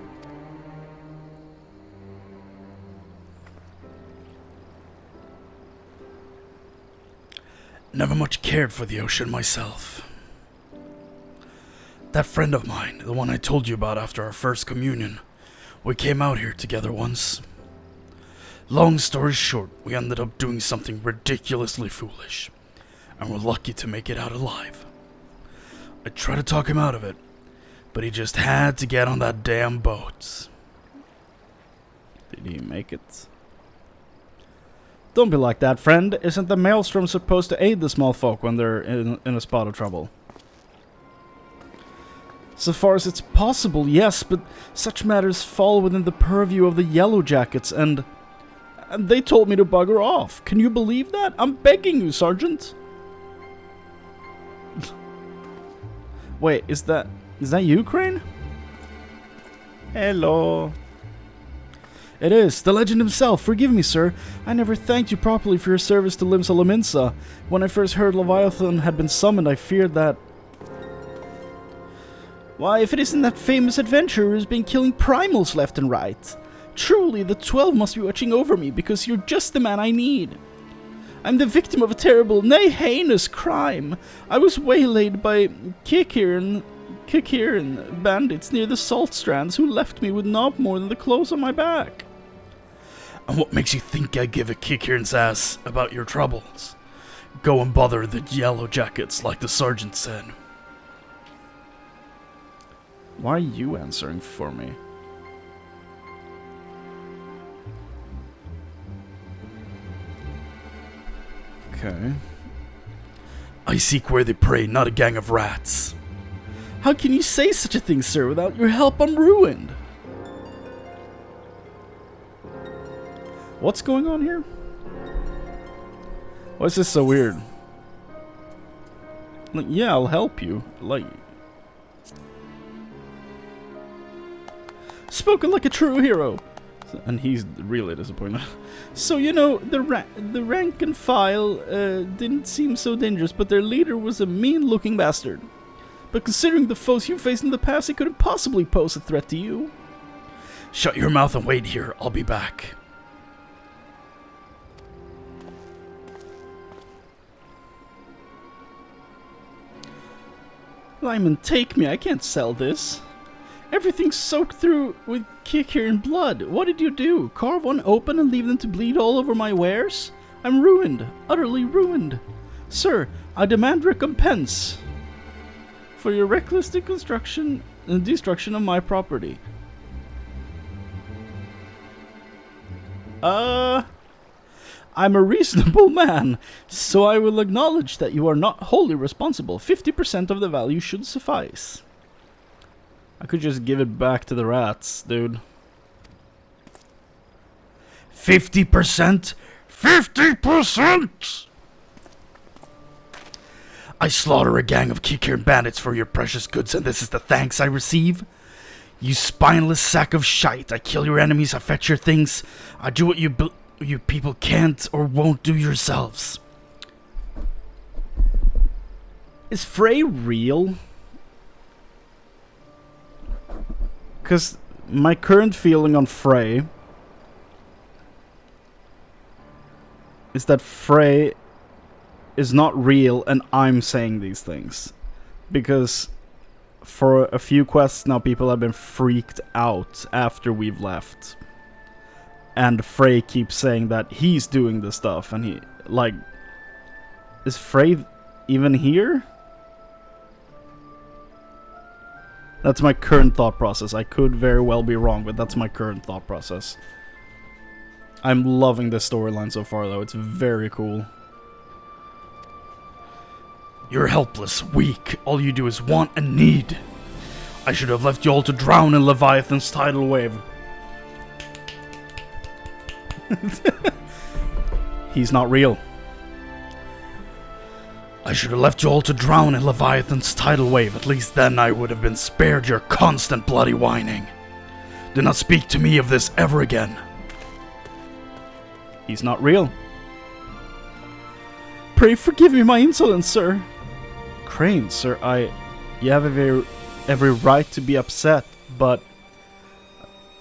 Never much cared for the ocean myself. That friend of mine, the one I told you about after our first communion, we came out here together once. Long story short, we ended up doing something ridiculously foolish. and we're lucky to make it out alive. I tried to talk him out of it, but he just had to get on that damn boat. Did he make it? Don't be like that, friend. Isn't the maelstrom supposed to aid the small folk when they're in a spot of trouble? So far as it's possible, yes, but such matters fall within the purview of the Yellow Jackets, and they told me to bugger off. Can you believe that? I'm begging you, Sergeant. Wait, is that you, Chrane? Hello. It is, the legend himself. Forgive me, sir. I never thanked you properly for your service to Limsa Lominsa. When I first heard Leviathan had been summoned, I feared that... Why, if it isn't that famous adventurer who's been killing primals left and right. Truly, the 12 must be watching over me, because you're just the man I need. I'm the victim of a terrible, nay, heinous crime. I was waylaid by Kikirin bandits near the salt strands who left me with not more than the clothes on my back. And what makes you think I give a Kikirin's ass about your troubles? Go and bother the Yellow Jackets, like the sergeant said. Why are you answering for me? Okay. I seek where they prey, not a gang of rats. How can you say such a thing, sir? Without your help, I'm ruined. What's going on here? Why is this so weird? Like, yeah, I'll help you. Like... Spoken like a true hero. And he's really disappointed. So, you know, the rank and file didn't seem so dangerous, but their leader was a mean-looking bastard. But considering the foes you faced in the past, he couldn't possibly pose a threat to you. Shut your mouth and wait here. I'll be back. Lyman, take me. I can't sell this. Everything's soaked through with Kikirin blood. What did you do? Carve one open and leave them to bleed all over my wares? I'm ruined. Utterly ruined. Sir, I demand recompense for your reckless destruction of my property. I'm a reasonable man, so I will acknowledge that you are not wholly responsible. 50% of the value should suffice. I could just give it back to the rats, dude. 50%? 50%! I slaughter a gang of Kikirin bandits for your precious goods, and this is the thanks I receive? You spineless sack of shite. I kill your enemies, I fetch your things. I do what you people can't or won't do yourselves. Is Frey real? Because my current feeling on Frey is that Frey is not real and I'm saying these things. Because for a few quests now people have been freaked out after we've left. And Frey keeps saying that he's doing the stuff and he, like... Is Frey even here? That's my current thought process. I could very well be wrong, but that's my current thought process. I'm loving this storyline so far, though. It's very cool. You're helpless, weak. All you do is want and need. I should have left you all to drown in Leviathan's tidal wave. He's not real. I should have left you all to drown in Leviathan's tidal wave. At least then I would have been spared your constant bloody whining. Do not speak to me of this ever again. He's not real. Pray forgive me my insolence, sir. Chrane, sir, you have every right to be upset, but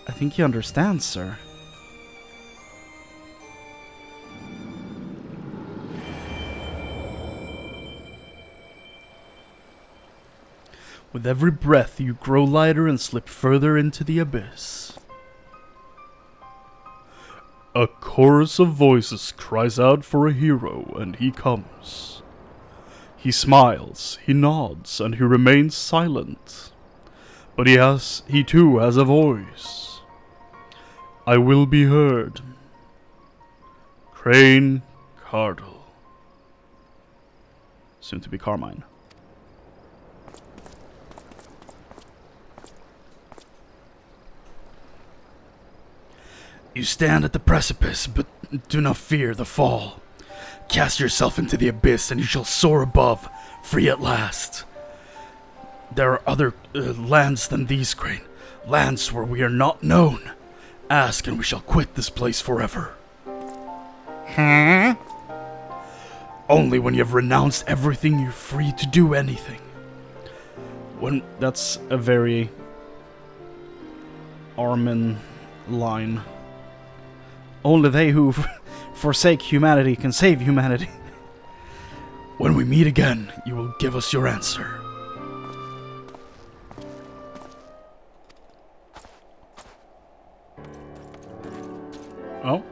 I think you understand, sir. With every breath, you grow lighter and slip further into the abyss. A chorus of voices cries out for a hero, and he comes. He smiles, he nods, and he remains silent. But he too has a voice. I will be heard. Chrane Cardle. Soon to be Carmine. You stand at the precipice, but do not fear the fall. Cast yourself into the abyss, and you shall soar above, free at last. There are other lands than these, Chrane. Lands where we are not known. Ask, and we shall quit this place forever. Huh? Only when you have renounced everything, you're free to do anything. That's a very Armin line. Only they who forsake humanity can save humanity. When we meet again, you will give us your answer. Oh?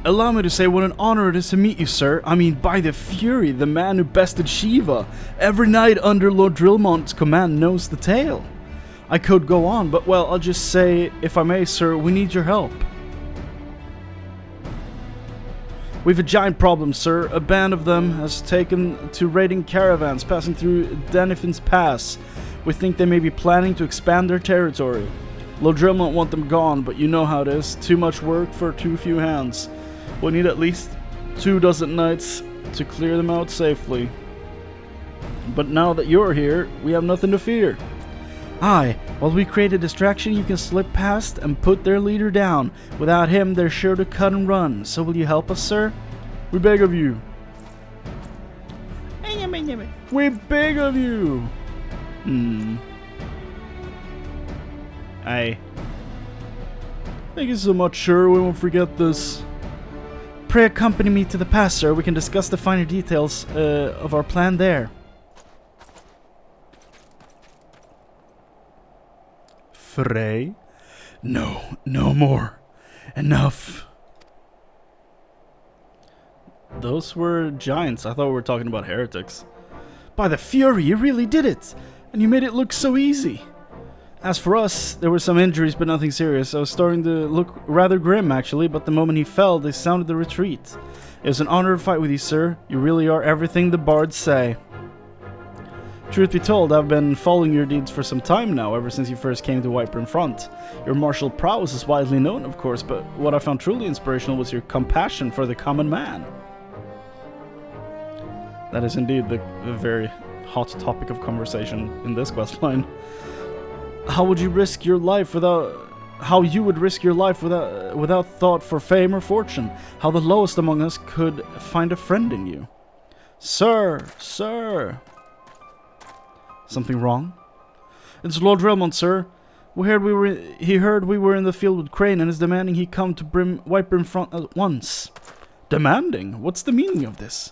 Allow me to say what an honor it is to meet you, sir. I mean, by the Fury, the man who bested Shiva. Every knight under Lord Drillmont's command knows the tale. I could go on, but well, I'll just say, if I may, sir, we need your help. We've a giant problem, sir. A band of them has taken to raiding caravans passing through Denifin's Pass. We think they may be planning to expand their territory. Lord Drillmont want them gone, but you know how it is. Too much work for too few hands. We'll need at least 24 knights to clear them out safely. But now that you're here, we have nothing to fear. Aye, while we create a distraction, you can slip past and put their leader down. Without him, they're sure to cut and run. So will you help us, sir? We beg of you. We beg of you. Aye. Thank you so much, sir. We won't forget this. Pray accompany me to the pass, sir. We can discuss the finer details of our plan there. Frey? No, no more. Enough. Those were giants. I thought we were talking about heretics. By the Fury, you really did it! And you made it look so easy. As for us, there were some injuries, but nothing serious. I was starting to look rather grim, actually, but the moment he fell, they sounded the retreat. It was an honor to fight with you, sir. You really are everything the bards say. Truth be told, I've been following your deeds for some time now, ever since you first came to Whiteburn Front. Your martial prowess is widely known, of course, but what I found truly inspirational was your compassion for the common man. That is indeed the very hot topic of conversation in this questline. How would you risk your life without... How you would risk your life without thought for fame or fortune. How the lowest among us could find a friend in you. Sir! Sir! Something wrong? It's Lord Drillmont, sir. He heard we were in the field with Chrane and is demanding he come to Whiteburn Front at once. Demanding? What's the meaning of this?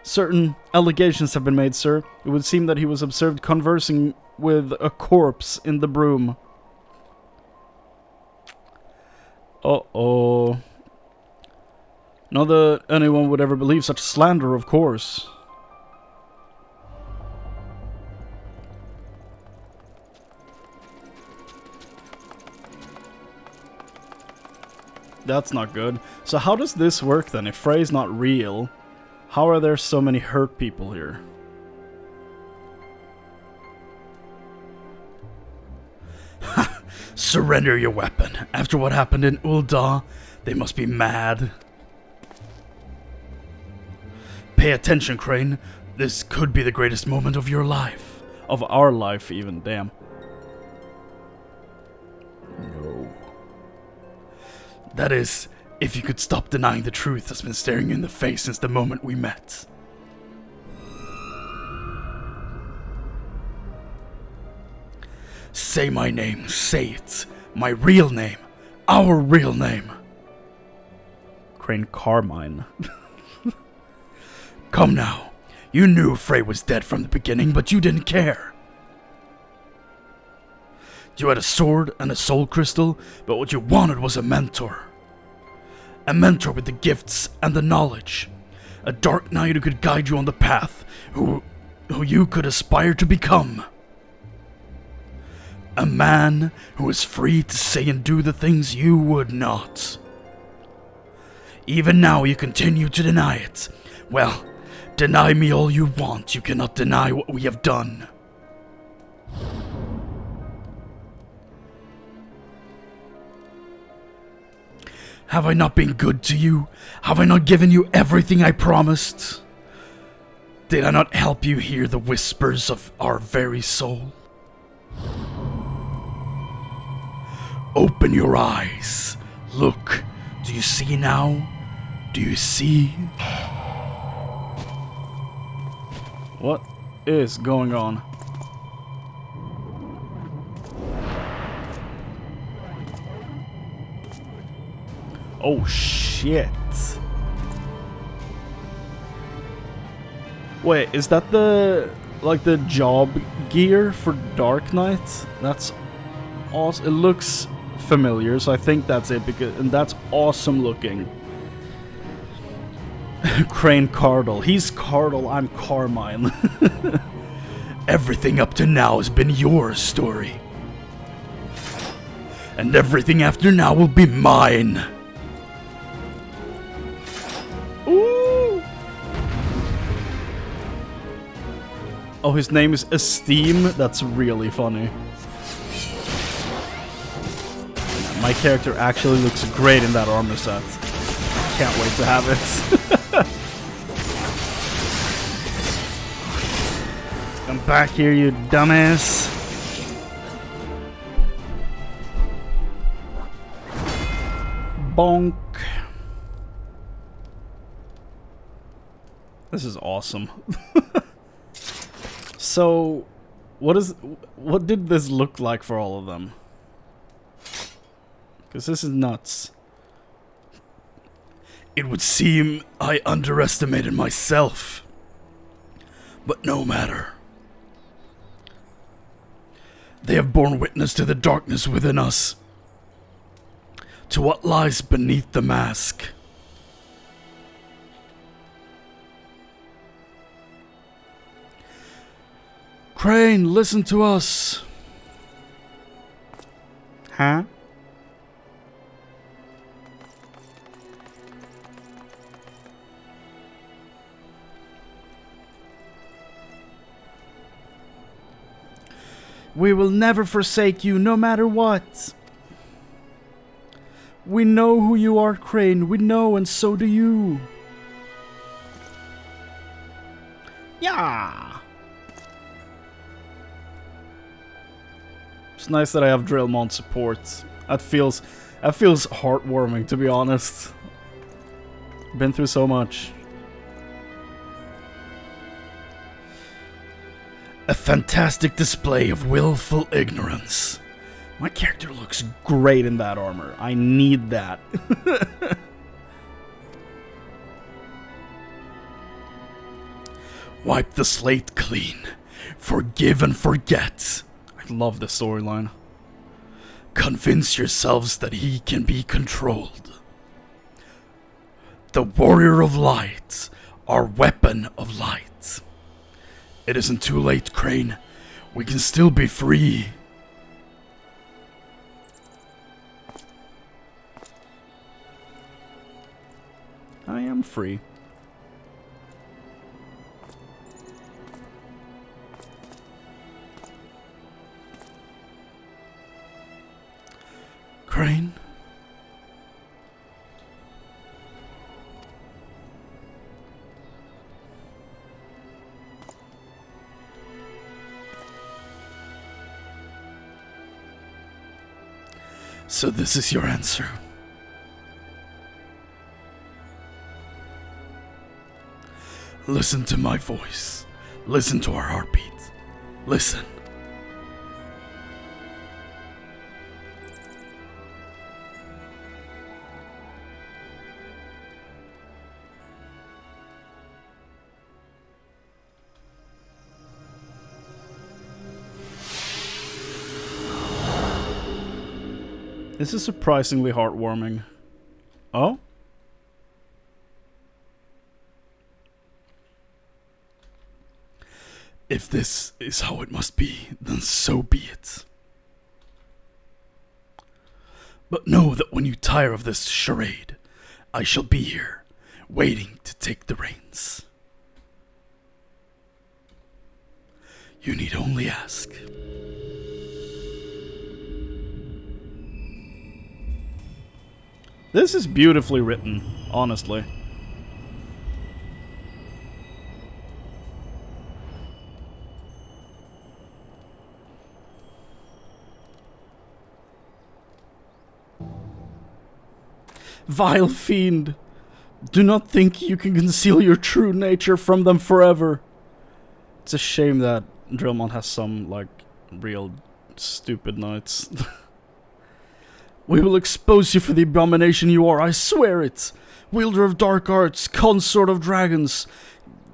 Certain allegations have been made, sir. It would seem that he was observed conversing with a corpse in the broom. Uh-oh. Not that anyone would ever believe such slander, of course. That's not good. So how does this work then? If Frey's not real, how are there so many hurt people here? Surrender your weapon. After what happened in Ul'dah, they must be mad. Pay attention, Chrane. This could be the greatest moment of your life. Of our life, even. Damn. No. That is, if you could stop denying the truth that's been staring you in the face since the moment we met. Say my name, say it. My real name. Our real name. Chrane Carmine. Come now. You knew Frey was dead from the beginning, but you didn't care. You had a sword and a soul crystal, but what you wanted was a mentor. A mentor with the gifts and the knowledge. A dark knight who could guide you on the path, who you could aspire to become. A man who is free to say and do the things you would not. Even now you continue to deny it. Well, deny me all you want, you cannot deny what we have done. Have I not been good to you? Have I not given you everything I promised? Did I not help you hear the whispers of our very soul? Open your eyes. Look. Do you see now? Do you see? What is going on? Oh shit. Wait, is that the job gear for Dark Knight? That's awesome. It looks familiar, so I think that's it, and that's awesome looking. Chrane Cardle. He's Cardle, I'm Carmine. Everything up to now has been your story. And everything after now will be mine. Ooh. Oh, his name is Esteem? That's really funny. My character actually looks great in that armor set. Can't wait to have it. Come back here, you dumbass. Bonk. This is awesome. So, what did this look like for all of them? Because this is nuts. It would seem I underestimated myself. But no matter. They have borne witness to the darkness within us. To what lies beneath the mask. Chrane, listen to us. Huh? We will never forsake you, no matter what. We know who you are, Chrane. We know, and so do you. Yeah. It's nice that I have Drillmont support. That feels heartwarming, to be honest. Been through so much. A fantastic display of willful ignorance. My character looks great in that armor. I need that. Wipe the slate clean. Forgive and forget. I love this storyline. Convince yourselves that he can be controlled. The warrior of light, our weapon of light. It isn't too late, Chrane. We can still be free. I am free. Chrane? So this is your answer. Listen to my voice. Listen to our heartbeat. Listen. This is surprisingly heartwarming. Oh? If this is how it must be, then so be it. But know that when you tire of this charade, I shall be here, waiting to take the reins. You need only ask. This is beautifully written, honestly. Vile fiend, do not think you can conceal your true nature from them forever. It's a shame that Drillmont has some, like, real stupid knights. We will expose you for the abomination you are, I swear it. Wielder of dark arts, consort of dragons.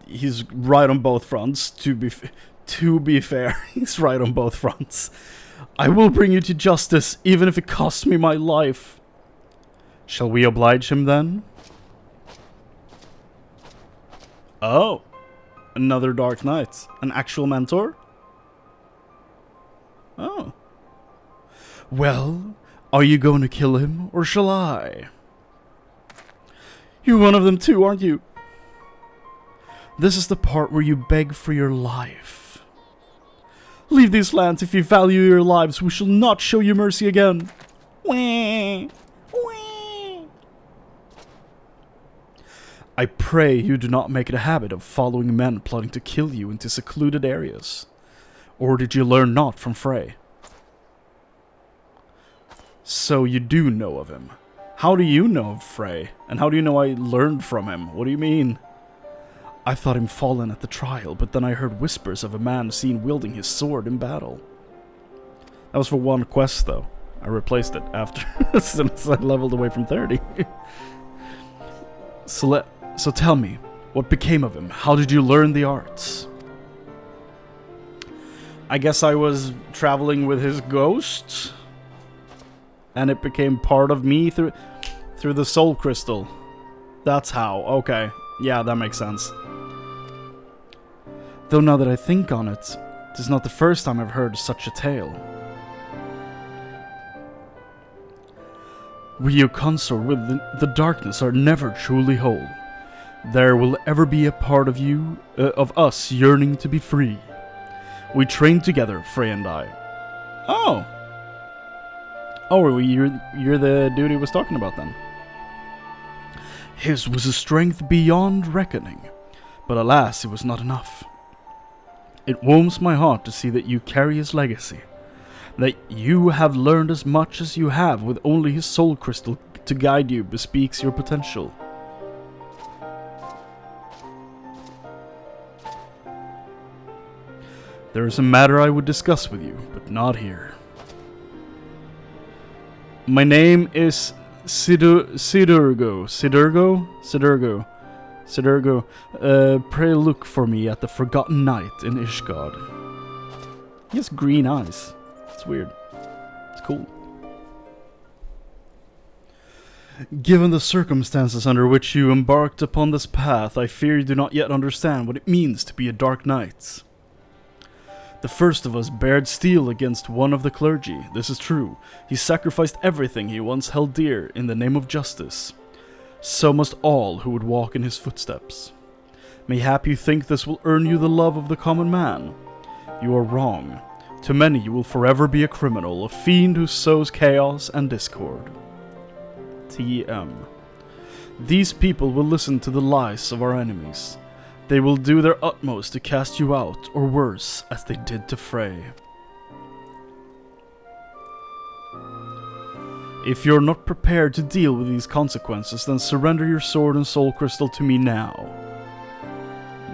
He's right on both fronts, to be fair. He's right on both fronts. I will bring you to justice, even if it costs me my life. Shall we oblige him then? Oh, another Dark Knight. An actual mentor? Oh. Well, are you going to kill him, or shall I? You're one of them too, aren't you? This is the part where you beg for your life. Leave these lands if you value your lives. We shall not show you mercy again. Wah. I pray you do not make it a habit of following men plotting to kill you into secluded areas. Or did you learn naught from Frey? So you do know of him. How do you know of Frey? And how do you know I learned from him? What do you mean? I thought him fallen at the trial, but then I heard whispers of a man seen wielding his sword in battle. That was for one quest, though. I replaced it after, as soon as I leveled away from 30. So tell me, what became of him? How did you learn the arts? I guess I was traveling with his ghost, and it became part of me through the soul crystal. That's how. Okay. Yeah, that makes sense. Though now that I think on it, it is not the first time I've heard such a tale. We who consort with the darkness are never truly whole. There will ever be a part of you, of us, yearning to be free. We trained together, Frey and I. Oh! Oh, you're the dude he was talking about then. His was a strength beyond reckoning, but alas, it was not enough. It warms my heart to see that you carry his legacy, that you have learned as much as you have with only his soul crystal to guide you bespeaks your potential. There is a matter I would discuss with you, but not here. My name is Sidurgo. Pray look for me at the Forgotten Night in Ishgard. He has green eyes. It's weird. It's cool. Given the circumstances under which you embarked upon this path, I fear you do not yet understand what it means to be a Dark Knight. The first of us bared steel against one of the clergy, this is true. He sacrificed everything he once held dear in the name of justice. So must all who would walk in his footsteps. Mayhap you think this will earn you the love of the common man. You are wrong. To many you will forever be a criminal, a fiend who sows chaos and discord. TM. These people will listen to the lies of our enemies. They will do their utmost to cast you out, or worse, as they did to Frey. If you're not prepared to deal with these consequences, then surrender your sword and soul crystal to me now.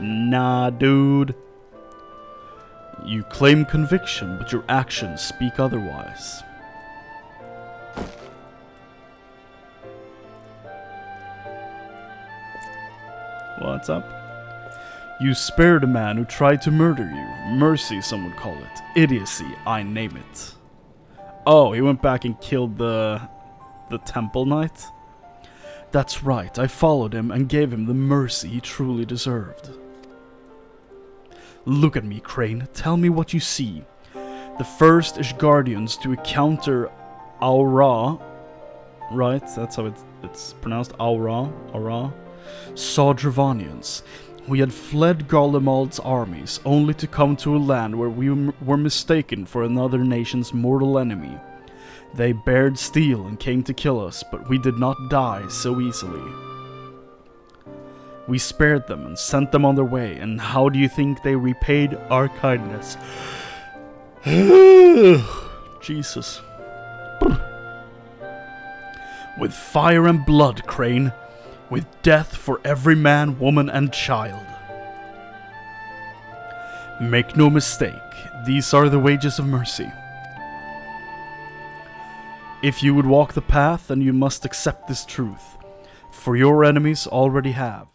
Nah, dude. You claim conviction, but your actions speak otherwise. What's up? You spared a man who tried to murder you. Mercy, some would call it. Idiocy, I name it. Oh, he went back and killed the Temple Knight? That's right, I followed him and gave him the mercy he truly deserved. Look at me, Chrane. Tell me what you see. The first Ishgardians to encounter Aura, right? That's how it's pronounced. Aura. Saw Dravanians. We had fled Garlemald's armies, only to come to a land where we were mistaken for another nation's mortal enemy. They bared steel and came to kill us, but we did not die so easily. We spared them and sent them on their way, and how do you think they repaid our kindness? Jesus. With fire and blood, Chrane. With death for every man, woman, and child. Make no mistake, these are the wages of mercy. If you would walk the path, then you must accept this truth, for your enemies already have.